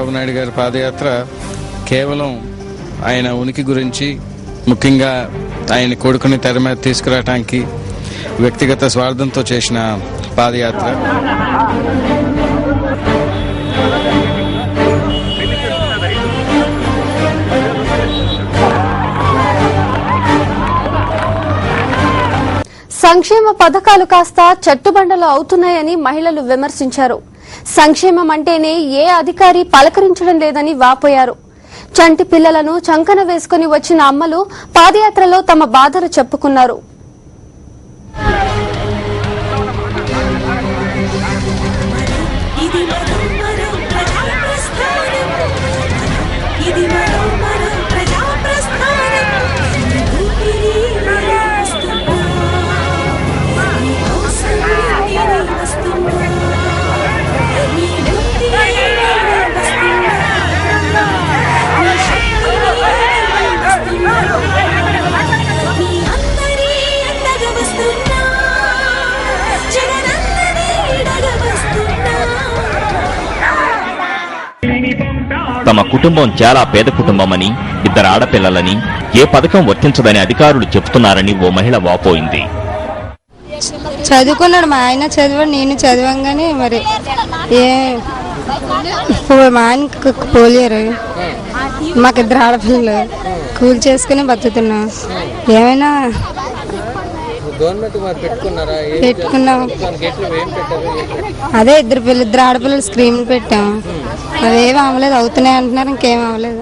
చంద్రబాబు నాయుడు గారి పాదయాత్ర కేవలం ఆయన ఉనికి గురించి, ముఖ్యంగా ఆయన కొడుకుని తెర మీద తీసుకురావడానికి వ్యక్తిగత స్వార్థంతో చేసిన పాదయాత్ర. సంక్షేమ పథకాలు కాస్త చట్టుబండలు అవుతున్నాయని మహిళలు విమర్శించారు. సంక్షేమం అంటేనే ఏ అధికారి పలకరించడం లేదని వాపోయారు. చంటి పిల్లలను చంకన వేసుకుని వచ్చిన అమ్మలు పాదయాత్రలో తమ బాధలు చెప్పుకున్నారు. తమ కుటుంబం చాలా పేద కుటుంబమని, 2 ఆడపిల్లలని, ఏ పథకం వర్తించదని అధికారులు చెబుతున్నారని ఓ మహిళ వాపోయింది. చదువుకున్నాడు మా ఆయన, చదివాడు, నేను చదివంగానే మరి మా ఆయన పోలేరు. మాకు 2 ఆడపిల్లలు, కూలి చేసుకుని బతుకుతున్నాం. ఏమైనా పెట్టుకున్నాం. అదే 2 ఆడపిల్లలు స్క్రీన్ పెట్టాం. అవేమి అవ్వలేదు, అవుతున్నాయి అంటున్నారు, ఇంకేం అవ్వలేదు.